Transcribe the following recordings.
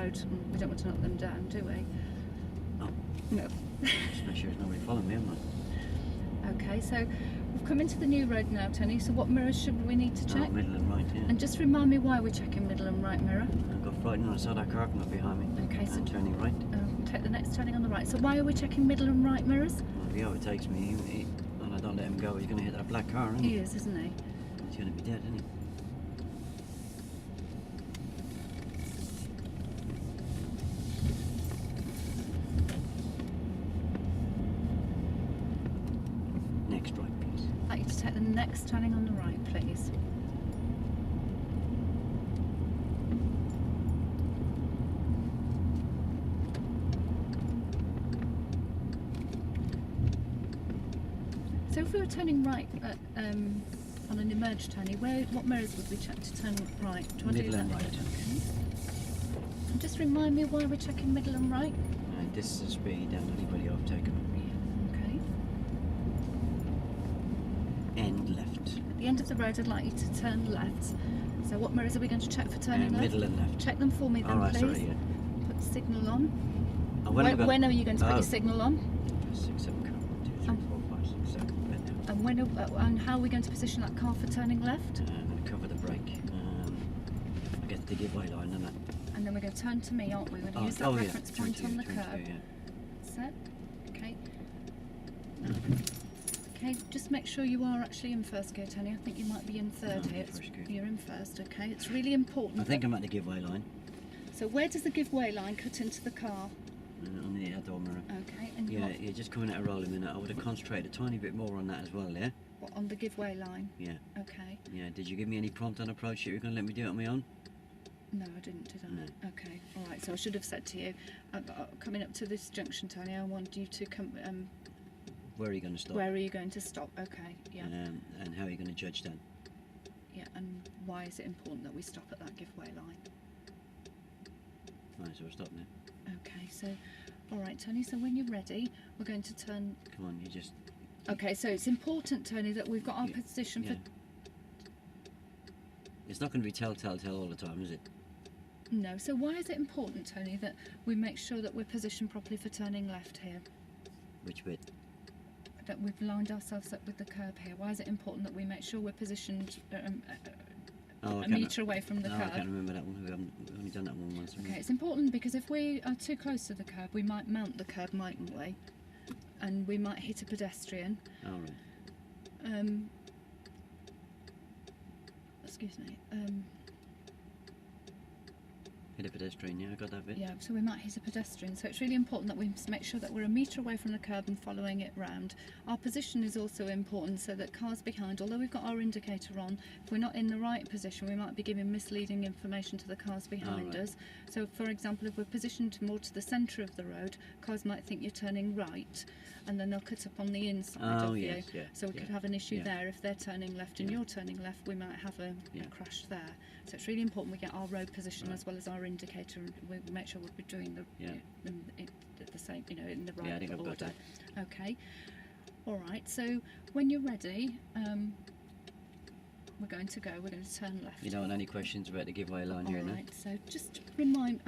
road. We don't want to knock them down, do we? Oh. No. Just make sure there's nobody following me, haven't I? Okay, so we've come into the new road now, Tony, so what mirrors should we need to check? Oh, middle and right, yeah. And just remind me why we're checking middle and right mirror. I got frightened when I saw that car come up behind me. Okay, so and turning right. take the next turning on the right. So why are we checking middle and right mirrors? Well, if he overtakes me and I don't let him go, he's going to hit that black car, isn't he? He is, isn't he? He's going to be dead, isn't he? Next right, please. I'd like you to take the next turning on the right, please. So if we were turning right on an emerge turning, what mirrors would we check to turn right? Do you want to do Middle that? and right. Okay. And just remind me why we're checking middle and right. This is the speed and anybody overtaken. Okay. End left. At the end of the road, I'd like you to turn left. So what mirrors are we going to check for turning left? Middle and left. Check them for me then, All right, please. sorry, yeah. Put signal on. When are you going to put your signal on? 6, 7, 1, 2, 3, 4, 5, 6, 7. And how are we going to position that car for turning left? I'm going to cover the brake. I get the giveaway line, don't I? And then we're going to turn to me, aren't we? We're going to use that reference point on the curb. Yeah. Set. Okay. Okay, just make sure you are actually in first gear, Tony. I think you might be in third No, here. in first gear. You're in first, okay. It's really important. I think I'm at the giveaway line. So where does the giveaway line cut into the car? On the door mirror. Okay, and Yeah, you're just coming at a rolling minute. I would have concentrated a tiny bit more on that as well, yeah? what, on the giveaway line? Yeah. Okay. Yeah, did you give me any prompt on approach that you're going to let me do it on my own? No, I didn't, did I? No. Okay, all right. So I should have said to you, coming up to this junction, Tony, I want you to come. Where are you going to stop? Where are you going to stop? Okay, yeah. And how are you going to judge then? Yeah, and why is it important that we stop at that giveaway line? Right, so we'll stop now. Okay, so, all right, Tony, so when you're ready, we're going to turn... Come on, you just... Okay, so it's important, Tony, that we've got our position for... It's not going to be tell all the time, is it? No, so why is it important, Tony, that we make sure that we're positioned properly for turning left here? Which bit? That we've lined ourselves up with the curb here. Why is it important that we make sure we're positioned a metre away from the curb? I can't remember that one. We've only done that one once. Okay, it's important because if we are too close to the curb, we might mount the curb, mightn't we? And we might hit a pedestrian. Oh, right. Excuse me. Hit a pedestrian, yeah, I got that bit. Yeah, so we might hit a pedestrian. So it's really important that we make sure that we're a metre away from the curb and following it round. Our position is also important so that cars behind, although we've got our indicator on, if we're not in the right position, we might be giving misleading information to the cars behind us. So, for example, if we're positioned more to the centre of the road, cars might think you're turning right, and then they'll cut up on the inside of you. Yeah, so we could have an issue there. If they're turning left and you're turning left, we might have a crash there. So it's really important we get our road position as well as our indicator, and we make sure we're doing the same, in the right order. Okay. All right. So when you're ready, we're going to turn left. You don't want any questions about the giveaway line here, no? All right. So just remind,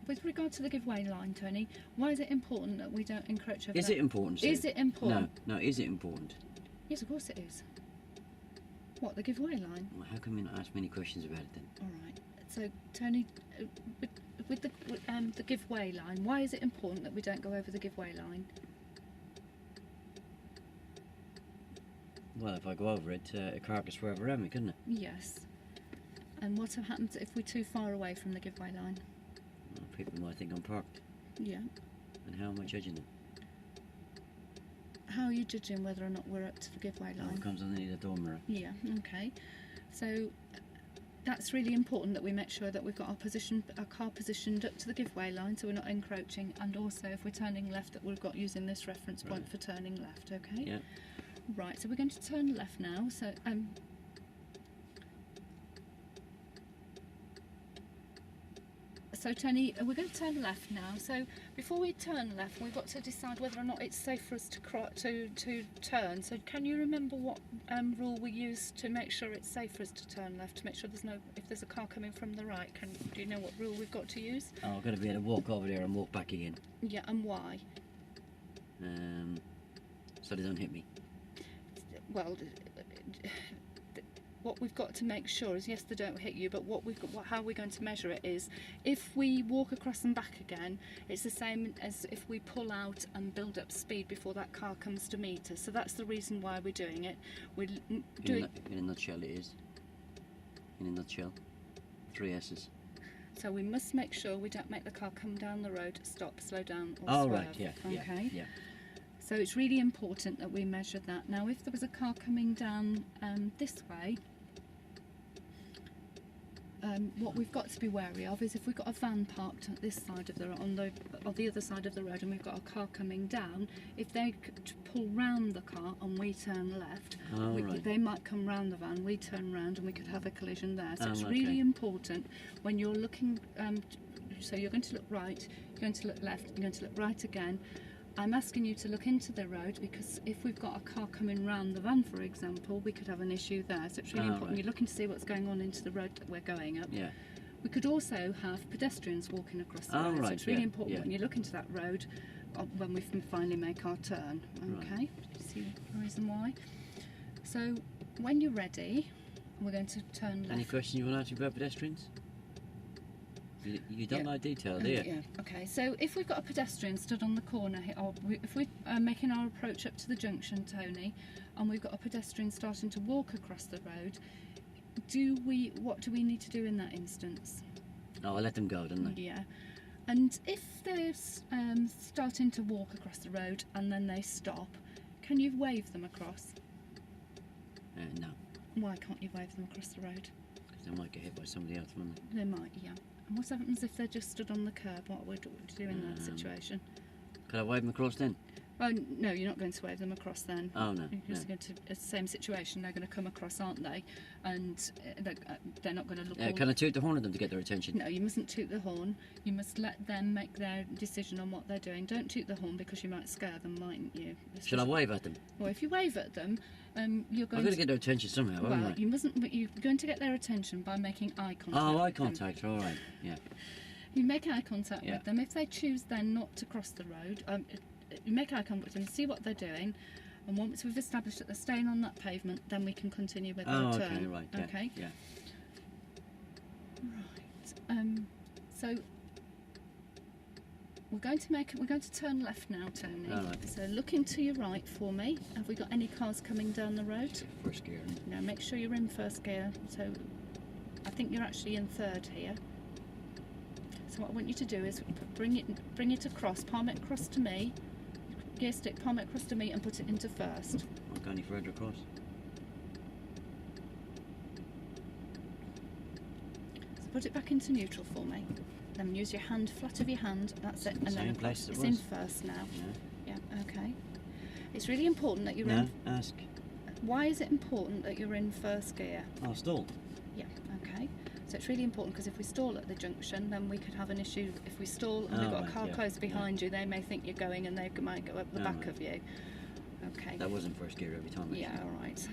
with regard to the giveaway line, Tony, why is it important that we don't encroach over? Is it important? Is it important? No. Is it important? Yes, of course it is. What, the giveaway line? Well, how come you not ask me any questions about it then? All right. So, Tony, with the giveaway line, why is it important that we don't go over the giveaway line? Well, if I go over it, a car could swerve around me, couldn't it? Yes. And what happens if we're too far away from the giveaway line? Well, people might think I'm parked. Yeah. And how am I judging them? How are you judging whether or not we're up to the giveaway line? It comes underneath the door mirror. Yeah, okay. So that's really important that we make sure that we've got our car positioned up to the giveaway line so we're not encroaching, and also if we're turning left that we've got using this reference point for turning left, okay? Yeah. Right, so we're going to turn left now. So So Tony, we're going to turn left now. So before we turn left, we've got to decide whether or not it's safe for us to turn. So can you remember what rule we use to make sure it's safe for us to turn left? To make sure if there's a car coming from the right, do you know what rule we've got to use? Oh, I've got to be able to walk over there and walk back again. Yeah, and why? So they don't hit me. Well, what we've got to make sure is, yes, they don't hit you, but how we're going to measure it is, if we walk across and back again, it's the same as if we pull out and build up speed before that car comes to meet us. So that's the reason why we're doing it. We're doing. In a nutshell, it is. In a nutshell, 3 S's. So we must make sure we don't make the car come down the road, stop, slow down, or Oh, swerve. right, yeah, Okay. yeah. So it's really important that we measure that. Now, if there was a car coming down this way, what we've got to be wary of is if we've got a van parked at this side of on the other side of the road, and we've got a car coming down, if they pull round the car and we turn left, Right. they might come round the van, we turn round, and we could have a collision there. So it's Okay. really important when you're looking. So you're going to look right, you're going to look left, you're going to look right again. I'm asking you to look into the road, because if we've got a car coming round the van, for example, we could have an issue there. So it's really important. Right. You're looking to see what's going on into the road that we're going up. Yeah. We could also have pedestrians walking across the road. So Right, it's really yeah, important yeah. when you look into that road when we finally make our turn. Right. Okay, see the reason why. So when you're ready, we're going to turn left. Any question you want to ask me about pedestrians? You don't like detail, do you? Yeah. Okay. So if we've got a pedestrian stood on the corner here, or if we're making our approach up to the junction, Tony, and we've got a pedestrian starting to walk across the road, what do we need to do in that instance? Oh, I let them go, don't I? Yeah. And if they're starting to walk across the road and then they stop, can you wave them across? No, Why can't you wave them across the road? because they might get hit by somebody else, won't they? They might, yeah. And what happens if they're just stood on the curb? What would you do in that situation? Could I wave them across then? Oh, no, you're not going to wave them across then. Oh, no. You're just going to, it's the same situation, they're going to come across, aren't they? And they're not going to look all... Can I toot the horn at them to get their attention? No, you mustn't toot the horn. You must let them make their decision on what they're doing. Don't toot the horn, because you might scare them, mightn't you? Shall I wave at them? Well, if you wave at them, you're going I've got to get their attention somehow, haven't well, I? you mustn't, but you're going to get their attention by making eye contact. Oh, eye with them. contact, all right, yeah. You make eye contact Yeah. with them. If they choose then not to cross the road, you make eye contact with them, see what they're doing, and once we've established that they're staying on that pavement, then we can continue with our Oh, turn. okay, right, yeah. Okay. Yeah. Right. So we're going to turn left now, Tony. All right. So look into your right for me. Have we got any cars coming down the road? First gear. No, make sure you're in first gear. So I think you're actually in third here. So what I want you to do is bring it across, palm it across to me, gear stick, palm it across to me, and put it into first. I'll go any further across. So put it back into neutral for me. Then use your hand, flat of your hand, that's it. And Same then place as it it's in was. first now. Yeah. Yeah, okay. It's really important that you're No, in. ask. Why is it important that you're in first gear? Oh, stall. Yeah, okay. So it's really important, because if we stall at the junction, then we could have an issue. If we stall and we've got a right, car yeah, close behind you, they may think you're going, and they might go up the back right. of you. Okay. That wasn't first gear every time. Yeah, all right.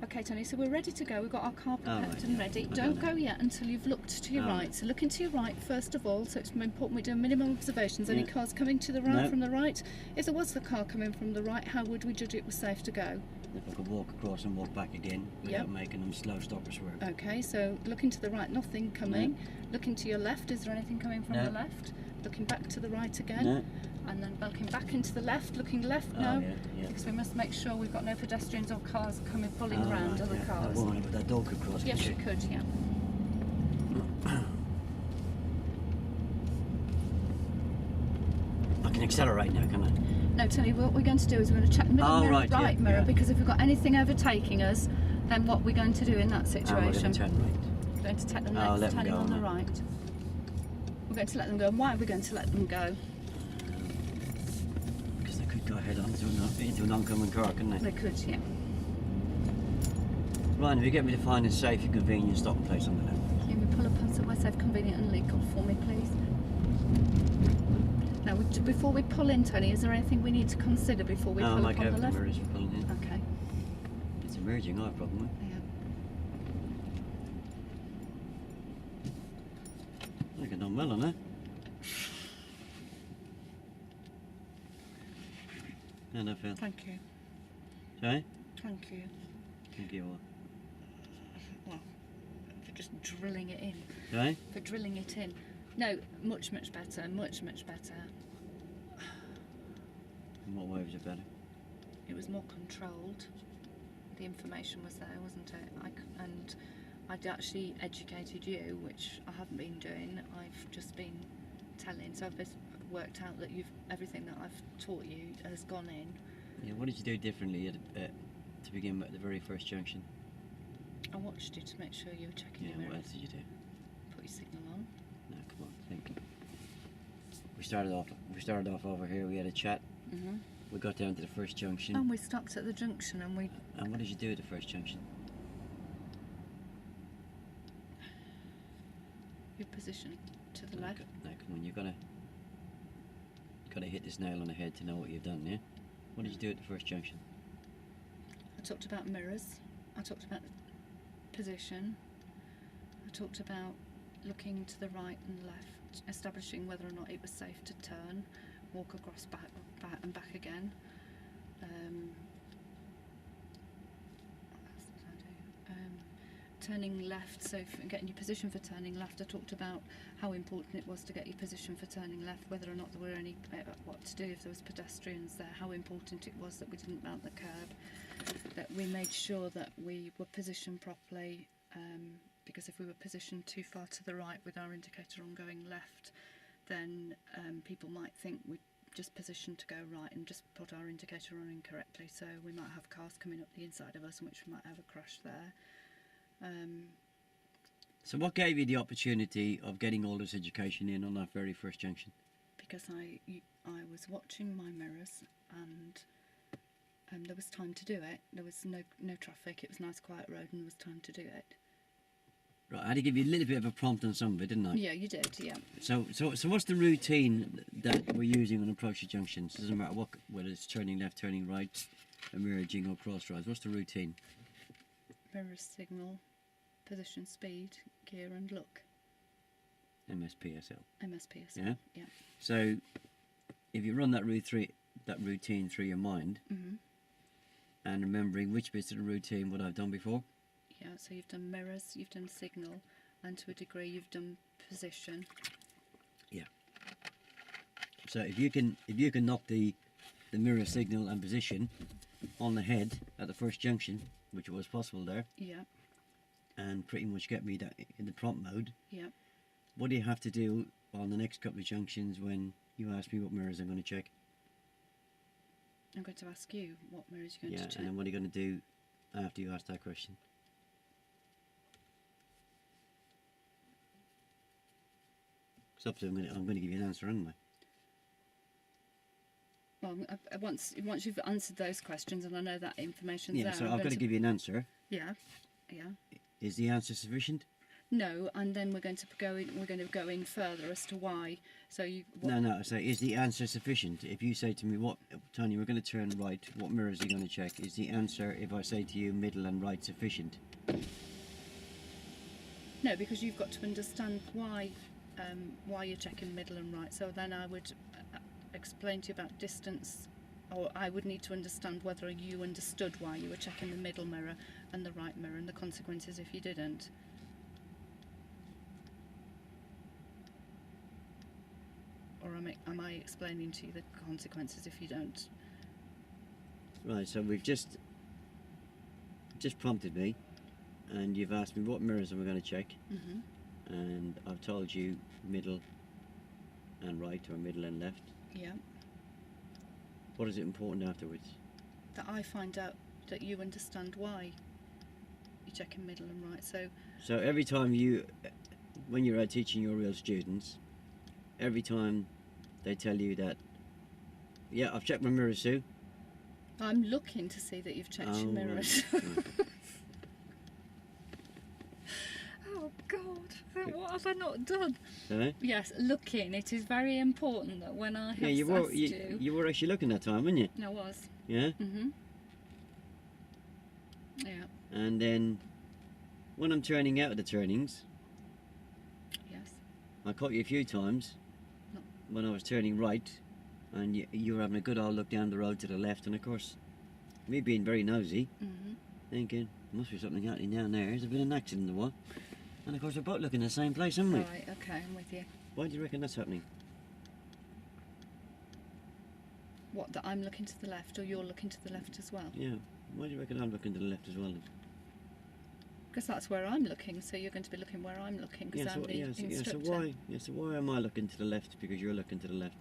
Okay, Tony, so we're ready to go. We've got our car prepared right, and yeah. ready. Okay, Don't now. go yet until you've looked to your All right. right. So look into your right first of all. So it's important we do minimum observations. Any Yeah. cars coming to the right No. from the right? If there was the car coming from the right, how would we judge it was safe to go? If I could walk across and walk back again without Yep. making them slow, stop or swerve. Okay, so looking to the right, nothing coming. Looking to your left, is there anything coming from No. the left? Looking back to the right again. No. And then looking back into the left, looking left Oh, now. yeah. Because we must make sure we've got no pedestrians or cars coming pulling Oh, round right, other yeah. cars. That woman with that dog could cross. Yes, couldn't you could, yeah. I can accelerate now, can I? No, Tony, what we're going to do is we're going to check the middle Oh, mirror, right, yeah, right mirror, yeah. because if we've got anything overtaking us, then what we're going to do in that Oh, situation? we're going to turn right. We're going to take the Oh, next, let them turning go, on the no. right. We're going to let them go. And why are we going to let them go? Because they could go head on into an oncoming car, couldn't they? They could, yeah. Ryan, if you get me to find a safe and convenient stopping place on the left. Can we pull up somewhere safe, convenient and legal for me, please. Now, before we pull in, Tony, is there anything we need to consider before we pull up on the left? Mirrors for pulling in. Okay. It's emerging, I have a problem with. Yeah. I think I've done well on that. And I feel. Thank you. Sorry? Thank you. Thank you all. Well, for just drilling it in. Sorry? For drilling it in. No, much better. Much better. In what way was it better? It was more controlled. The information was there, wasn't it? And I'd actually educated you, which I haven't been doing. I've just been telling. So I've worked out that everything that I've taught you has gone in. Yeah. What did you do differently to begin with at the very first junction? I watched you to make sure you were checking your What mirrors. else did you do? Put your signal on. No, come on, think. We started off over here. We had a chat. Mhm. We got down to the first junction. And we stopped at the junction, and we. And what did you do at the first junction? Your position to the left. No, come on, you've got to hit this nail on the head to know what you've done, yeah? What did you do at the first junction? I talked about mirrors. I talked about position. I talked about looking to the right and left, establishing whether or not it was safe to turn, walk across back and back again. What else did I do? Turning left, so getting your position for turning left. I talked about how important it was to get your position for turning left, whether or not there were any, what to do if there was pedestrians there, how important it was that we didn't mount the curb, that we made sure that we were positioned properly, because if we were positioned too far to the right with our indicator on going left, then people might think we just positioned to go right and just put our indicator on incorrectly, so we might have cars coming up the inside of us, in which we might have a crash there. So what gave you the opportunity of getting all this education in on that very first junction? Because I was watching my mirrors, and there was time to do it. There was no traffic. It was a nice quiet road, and there was time to do it. Right, I had to give you a little bit of a prompt on some of it, didn't I? Yeah, you did. Yeah. So what's the routine that we're using on approach to junctions? Doesn't matter whether it's turning left, turning right, emerging or crossroads. What's the routine? Mirror signal, position, speed, gear, and look. MSPSL. MSPS. Yeah. Yeah. So if you run that routine through your mind, and remembering which bits of the routine what I've done before. Yeah. So you've done mirrors, you've done signal, and to a degree you've done position. Yeah. So if you can knock the mirror, signal, and position on the head at the first junction, which was possible there. Yeah. And pretty much get me that in the prompt mode. Yeah. What do you have to do on the next couple of junctions when you ask me what mirrors I'm going to check? I'm going to ask you what mirrors you're going to check. And then what are you going to do after you ask that question? It's up to I'm going to give you an answer, aren't I? Well, once you've answered those questions and I know that information's there. Yeah, so I've got to give you an answer. Yeah, yeah. Is the answer sufficient? No, and then we're going to go in further as to why. So you. No. So is the answer sufficient? If you say to me, "What, Tony, we're going to turn right. What mirrors are you going to check?" Is the answer, if I say to you, middle and right, sufficient? No, because you've got to understand why you're checking middle and right. So then I would explain to you about distance, or I would need to understand whether you understood why you were checking the middle mirror and the right mirror and the consequences if you didn't. Or am I explaining to you the consequences if you don't? Right, so we've just prompted me, and you've asked me what mirrors am I going to check, and I've told you middle and right, or middle and left. Yeah. What is it important afterwards? That I find out that you understand why you're checking middle and right. So every time when you're out teaching your real students, every time they tell you that, yeah, I've checked my mirrors, Sue. I'm looking to see that you've checked your mirrors. Right. Oh God, what have I not done? Eh? Yes, looking. It is very important that when I have Yeah, you were actually looking that time, weren't you? I was. Yeah. Yeah. And then when I'm turning out of the turnings, Yes. I caught you a few times No. when I was turning right, and you were having a good old look down the road to the left, and of course, me being very nosy, thinking, must be something happening down there. There's been an accident in the one. And of course, we're both looking in the same place, haven't we? Right. Okay, I'm with you. Why do you reckon that's happening? What? That I'm looking to the left, or you're looking to the left as well? Yeah. Why do you reckon I'm looking to the left as well? Then? Because that's where I'm looking. So you're going to be looking where I'm looking. Because I'm the instructor. So why am I looking to the left? Because you're looking to the left.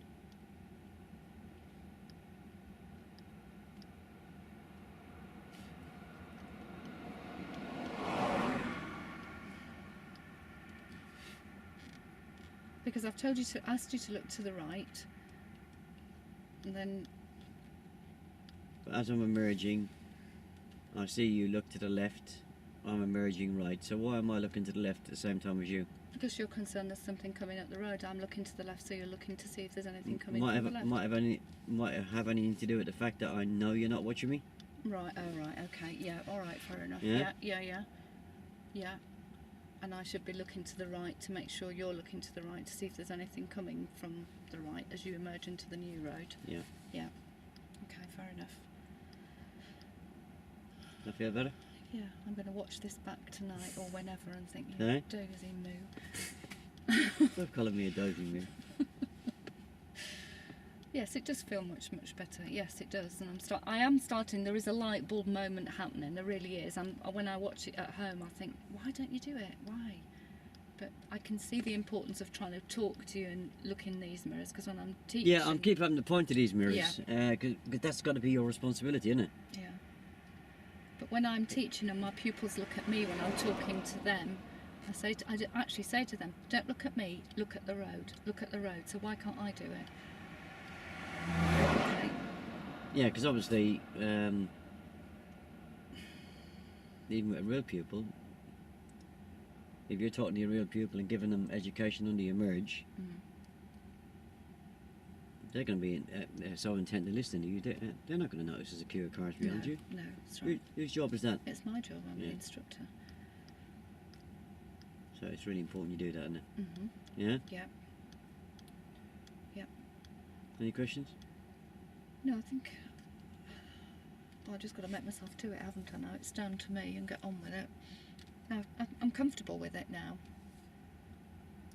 Because I've asked you to look to the right, and then But as I'm emerging, I see you look to the left. I'm emerging right. So why am I looking to the left at the same time as you? because you're concerned there's something coming up the road, I'm looking to the left, so you're looking to see if there's anything coming Might from the left. have anything to do with the fact that I know you're not watching me. Right. Oh, right. Okay. Yeah. All right. Fair enough. Yeah? Yeah. And I should be looking to the right to make sure you're looking to the right to see if there's anything coming from the right as you emerge into the new road. Yeah. Yeah. Okay. Fair enough. I feel better. Yeah. I'm going to watch this back tonight or whenever and think, Eh? dozy moo. Stop calling me a dozy moo. Yes, it does feel much better. Yes, it does, and I am starting. There is a light bulb moment happening. There really is. When I watch it at home, I think, why don't you do it? Why? But I can see the importance of trying to talk to you and look in these mirrors because when I'm teaching. Yeah, I'm keep having to point to these mirrors. Because that's got to be your responsibility, isn't it? Yeah. But when I'm teaching and my pupils look at me when I'm talking to them, I actually say to them, don't look at me. Look at the road. Look at the road. So why can't I do it? Okay. Yeah, because obviously, even with a real pupil, if you're talking to your real pupil and giving them education under your merge, they're going to be so intent to listen to you. They're not going to notice there's a queue of cars behind you. No, that's right. Whose job is that? It's my job. I'm the instructor. So it's really important you do that, isn't it? Yeah. Yeah? Yeah. Any questions? No, I think I've just got to make myself do it, haven't I? Now it's down to me and get on with it. Now I'm comfortable with it now.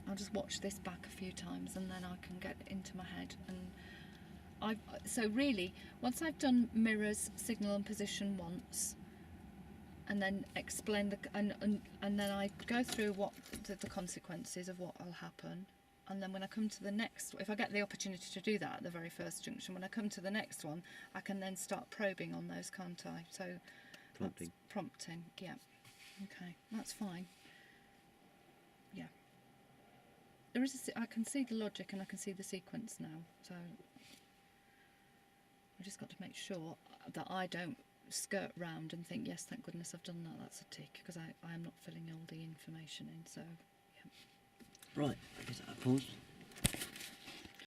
I'll just watch this back a few times and then I can get it into my head. And so really, once I've done mirrors, signal and position once, and then explain and then I go through what the consequences of what will happen. And then when I come to the next, if I get the opportunity to do that at the very first junction, when I come to the next one, I can then start probing on those, can't I? So Prompting. Prompting, yeah. Okay, that's fine. Yeah. I can see the logic and I can see the sequence now. So I've just got to make sure that I don't skirt round and think, yes, thank goodness I've done that, that's a tick, because I am not filling all the information in. So, yeah. Right, I guess I pause.